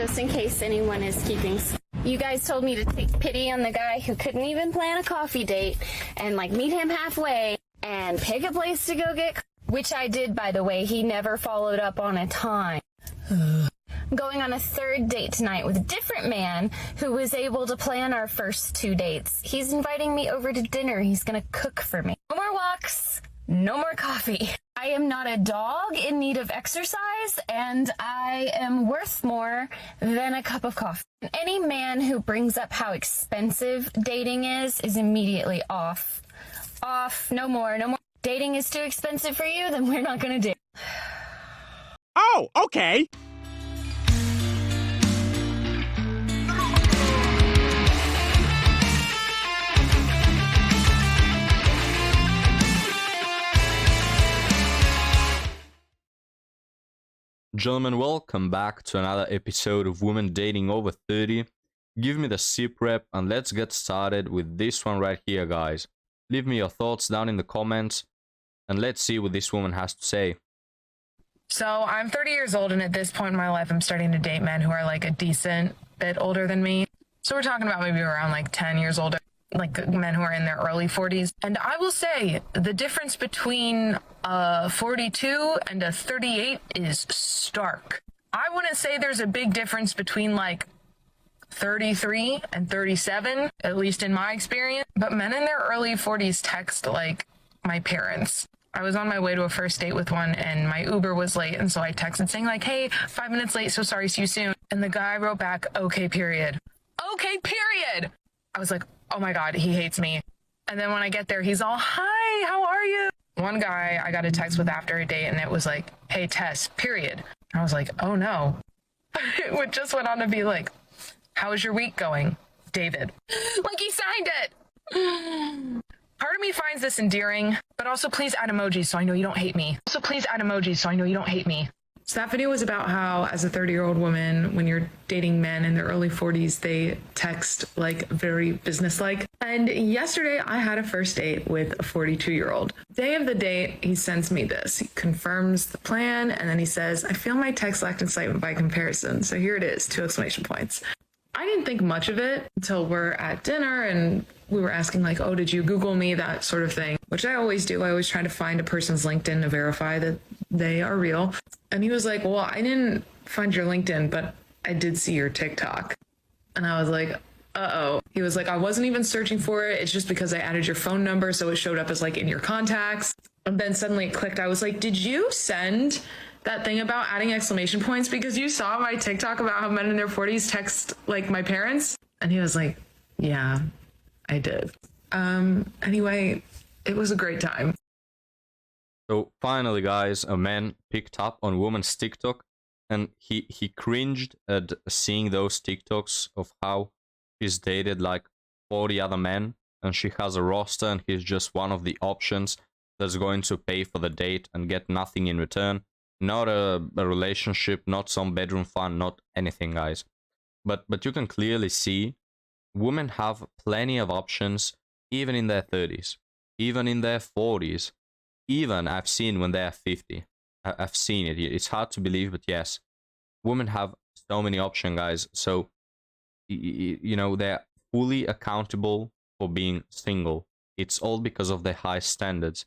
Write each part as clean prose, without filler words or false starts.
Just in case anyone is keeping. You guys told me to take pity on the guy who couldn't even plan a coffee date and like meet him halfway and pick a place to go get, which I did, by the way. He never followed up on a time. I'm going on a third date tonight with a different man who was able to plan our first 2 dates. He's inviting me over to dinner. He's gonna cook for me. No more walks, no more coffee. I am not a dog in need of exercise, and I am worth more than a cup of coffee. Any man who brings up how expensive dating is immediately off. Off, no more, no more. Dating is too expensive for you, then we're not gonna date. Oh, okay. Gentlemen, welcome back to another episode of Women Dating Over 30. Give me the sip rep and let's get started with this one right here, guys. Leave me your thoughts down in the comments and let's see what this woman has to say. So I'm 30 years old, and at this point in my life, I'm starting to date men who are like a decent bit older than me. So we're talking about maybe around like 10 years older, like men who are in their early 40s. And I will say the difference between a 42 and a 38 is stark. I wouldn't say there's a big difference between like 33 and 37, at least in my experience. But men in their early 40s text like my parents. I was on my way to a first date with one and my Uber was late. And so I texted saying like, hey, 5 minutes late. So sorry, see you soon. And the guy wrote back, okay, period. Okay, period. I was like, oh my God, he hates me. And then when I get there, he's all, hi, how are you? One guy I got a text with after a date and it was like, hey, Tess, period. I was like, oh no. It just went on to be like, how is your week going, David? Like he signed it. Part of me finds this endearing, but also please add emojis so I know you don't hate me. Also, please add emojis so I know you don't hate me. So that video was about how, as a 30-year-old woman, when you're dating men in their early 40s, they text like very businesslike. And yesterday I had a first date with a 42-year-old. Day of the date, he sends me this. He confirms the plan, and then he says, I feel my text lacked excitement by comparison. So here it is, 2 exclamation points. I didn't think much of it until we're at dinner and we were asking like, oh, did you Google me? That sort of thing, which I always do. I always try to find a person's LinkedIn to verify that they are real. And he was like, well, I didn't find your LinkedIn, but I did see your TikTok. And I was like, uh-oh. He was like, I wasn't even searching for it. It's just because I added your phone number. So it showed up as like in your contacts. And then suddenly it clicked. I was like, did you send that thing about adding exclamation points because you saw my TikTok about how men in their 40s text like my parents? And he was like, yeah, I did. Anyway, it was a great time. So finally, guys, a man picked up on woman's TikTok and he cringed at seeing those TikToks of how she's dated like 40 other men and she has a roster and he's just one of the options that's going to pay for the date and get nothing in return. Not a relationship, not some bedroom fun, not anything, guys. But you can clearly see women have plenty of options, even in their 30s, even in their 40s, even I've seen when they're 50. I've seen it. It's hard to believe, but yes, women have so many options, guys. So, you know, they're fully accountable for being single. It's all because of their high standards.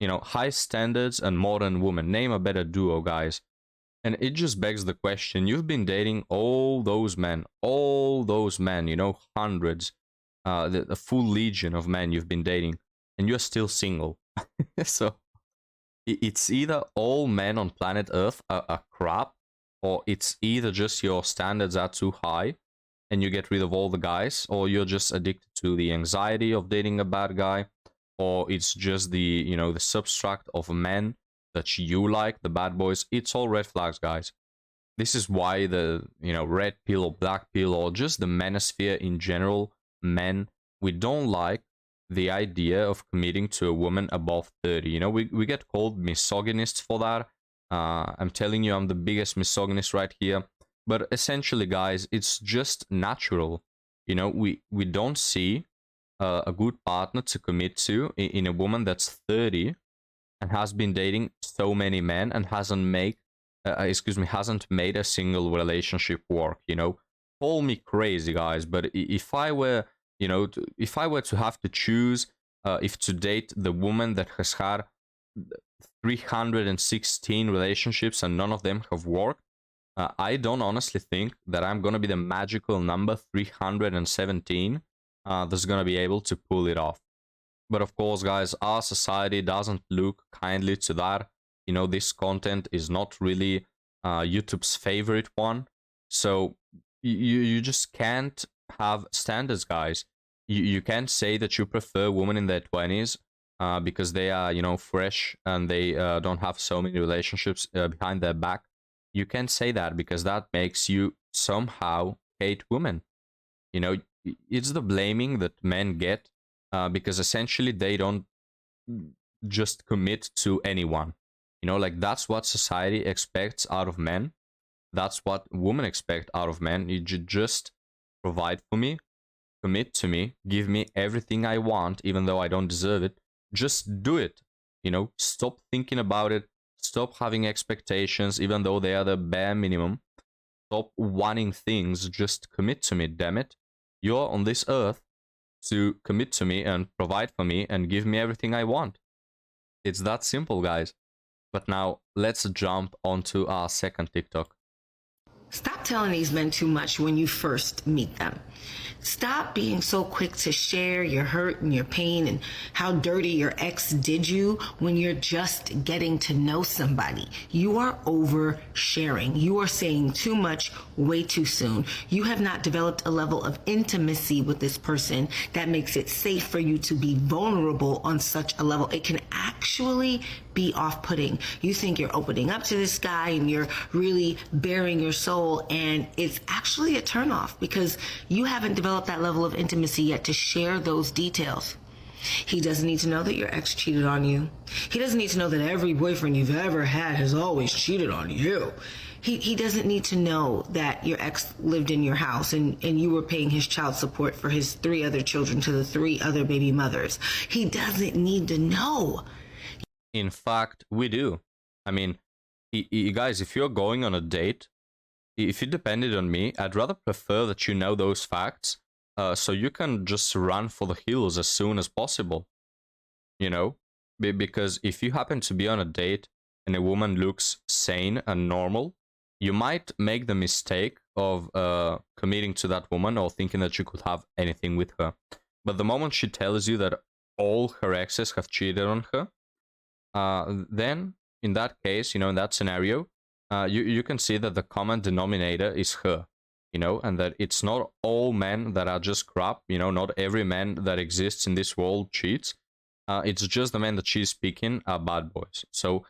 You know, high standards and modern woman. Name a better duo, guys. And it just begs the question, you've been dating all those men, you know, hundreds, the full legion of men you've been dating, and you're still single. So it's either all men on planet Earth are crap, or it's either just your standards are too high and you get rid of all the guys, or you're just addicted to the anxiety of dating a bad guy, or it's just the, you know, the substract of men that you like, the bad boys. It's all red flags, guys. This is why the, you know, red pill or black pill or just the manosphere in general, men, we don't like the idea of committing to a woman above 30. You know, we get called misogynists for that. I'm telling you, I'm the biggest misogynist right here. But essentially, guys, it's just natural. You know, we don't see a good partner to commit to in a woman that's 30 and has been dating so many men and hasn't made hasn't made a single relationship work, you know. Call me crazy, guys, but if I were, you know, if I were to have to choose if to date the woman that has had 316 relationships and none of them have worked, I don't honestly think that I'm gonna be the magical number 317 that's gonna be able to pull it off. But of course, guys, our society doesn't look kindly to that. You know, this content is not really YouTube's favorite one. So you just can't have standards, guys. You can't say that you prefer women in their 20s because they are, you know, fresh and they don't have so many relationships behind their back. You can't say that because that makes you somehow hate women. You know, it's the blaming that men get because essentially they don't just commit to anyone. You know, like that's what society expects out of men. That's what women expect out of men. You just provide for me, commit to me, give me everything I want, even though I don't deserve it. Just do it. You know, stop thinking about it. Stop having expectations, even though they are the bare minimum. Stop wanting things. Just commit to me, damn it. You're on this earth to commit to me and provide for me and give me everything I want. It's that simple, guys. But now let's jump onto our second TikTok. Stop telling these men too much when you first meet them. Stop being so quick to share your hurt and your pain and how dirty your ex did you when you're just getting to know somebody. You are oversharing. You are saying too much way too soon. You have not developed a level of intimacy with this person that makes it safe for you to be vulnerable on such a level. It can actually be off-putting. You think you're opening up to this guy and you're really bearing your soul, and it's actually a turnoff because you haven't developed that level of intimacy yet to share those details. He doesn't need to know that your ex cheated on you. He doesn't need to know that every boyfriend you've ever had has always cheated on you. He doesn't need to know that your ex lived in your house and you were paying his child support for his 3 other children to the 3 other baby mothers. He doesn't need to know. In fact, we do. I mean, guys, if you're going on a date, if it depended on me, I'd rather prefer that you know those facts so you can just run for the hills as soon as possible. You know? Because if you happen to be on a date and a woman looks sane and normal, you might make the mistake of committing to that woman or thinking that you could have anything with her. But the moment she tells you that all her exes have cheated on her, then in that case, you know, in that scenario, you can see that the common denominator is her, you know, and that it's not all men that are just crap, you know, not every man that exists in this world cheats. It's just the men that she's speaking are bad boys. So,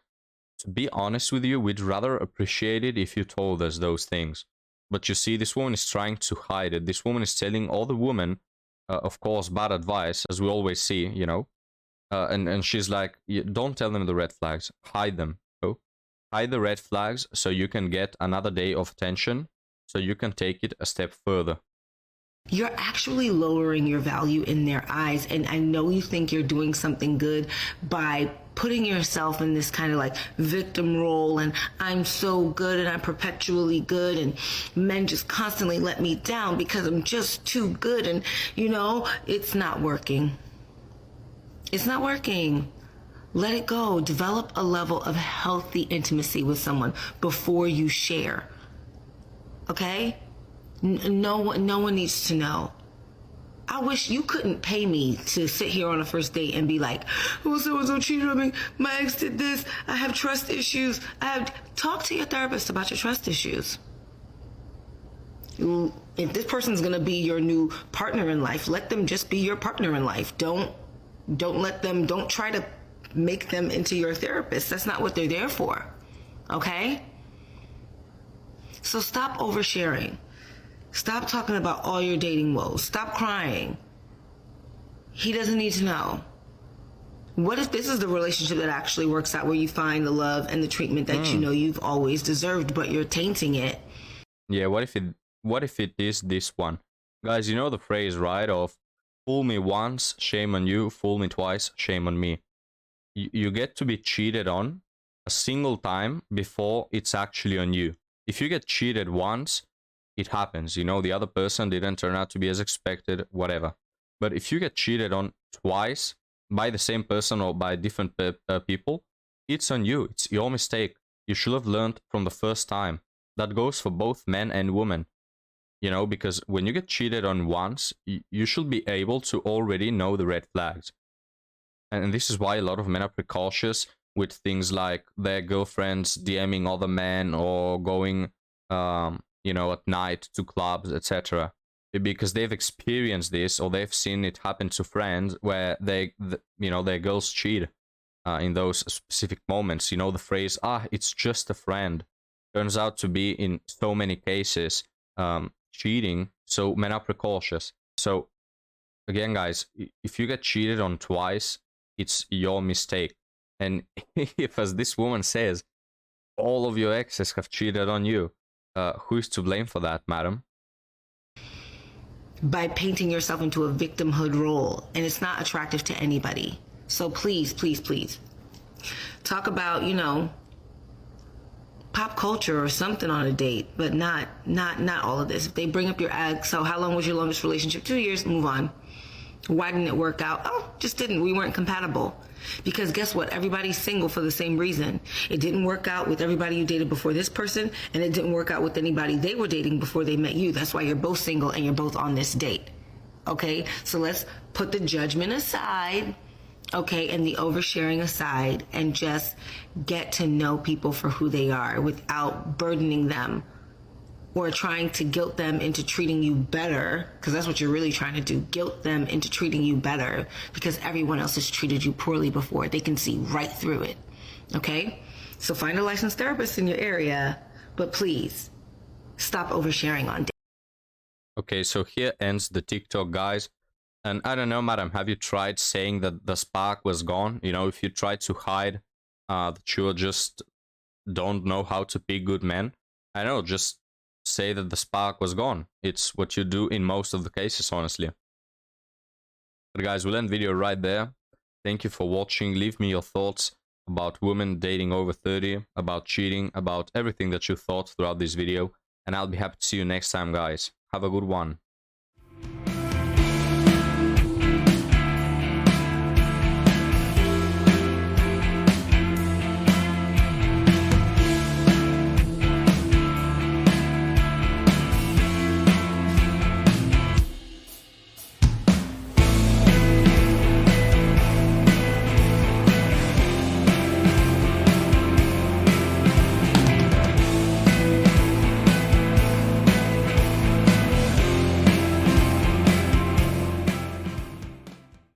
to be honest with you, we'd rather appreciate it if you told us those things. But you see, this woman is trying to hide it. This woman is telling all the women, of course, bad advice, as we always see, you know. And she's like, don't tell them the red flags, hide them. So hide the red flags so you can get another day of attention, so you can take it a step further. You're actually lowering your value in their eyes. And I know you think you're doing something good by putting yourself in this kind of like victim role, and I'm so good and I'm perpetually good and men just constantly let me down because I'm just too good, and you know, it's not working. It's not working. Let it go. Develop a level of healthy intimacy with someone before you share. Okay? No one needs to know. I wish you couldn't pay me to sit here on a first date and be like, oh, so-and-so cheated on me. My ex did this. I have trust issues. Talk to your therapist about your trust issues. If this person's going to be your new partner in life, let them just be your partner in life. Don't try to make them into your therapist. That's not what they're there for. Okay? So stop oversharing. Stop talking about all your dating woes. Stop crying. He doesn't need to know. What if this is the relationship that actually works out, where you find the love and the treatment that you know you've always deserved, but you're tainting it? Yeah, what if it is this one? Guys, you know the phrase, right, of fool me once, shame on you, fool me twice, shame on me. You get to be cheated on a single time before it's actually on you. If you get cheated once, it happens. You know, the other person didn't turn out to be as expected, whatever. But if you get cheated on twice by the same person or by different people, it's on you. It's your mistake. You should have learned from the first time. That goes for both men and women. You know, because when you get cheated on once, you should be able to already know the red flags. And this is why a lot of men are precautious with things like their girlfriends DMing other men or going, you know, at night to clubs, etc. Because they've experienced this or they've seen it happen to friends where you know, their girls cheat in those specific moments. You know, the phrase, it's just a friend, turns out to be in so many cases cheating. So men are precautious. So again, guys, if you get cheated on twice, it's your mistake. And if, as this woman says, all of your exes have cheated on you, who is to blame for that, madam? By painting yourself into a victimhood role, and it's not attractive to anybody. So please, please, please, talk about, you know, pop culture or something on a date, but not all of this. If they bring up your ex, so how long was your longest relationship? 2 years, move on. Why didn't it work out? Oh, just didn't. We weren't compatible. Because guess what? Everybody's single for the same reason. It didn't work out with everybody you dated before this person, and it didn't work out with anybody they were dating before they met you. That's why you're both single and you're both on this date. Okay? So let's put the judgment aside, okay, and the oversharing aside, and just get to know people for who they are without burdening them or trying to guilt them into treating you better, because that's what you're really trying to do, guilt them into treating you better because everyone else has treated you poorly before. They can see right through it, okay? So find a licensed therapist in your area, but please stop oversharing on dates. Okay, so here ends the TikTok, guys. And I don't know, madam, have you tried saying that the spark was gone? You know, if you try to hide that you just don't know how to pick good men, I know, just say that the spark was gone. It's what you do in most of the cases, honestly. But guys, we'll end video right there. Thank you for watching. Leave me your thoughts about women dating over 30, about cheating, about everything that you thought throughout this video. And I'll be happy to see you next time, guys. Have a good one.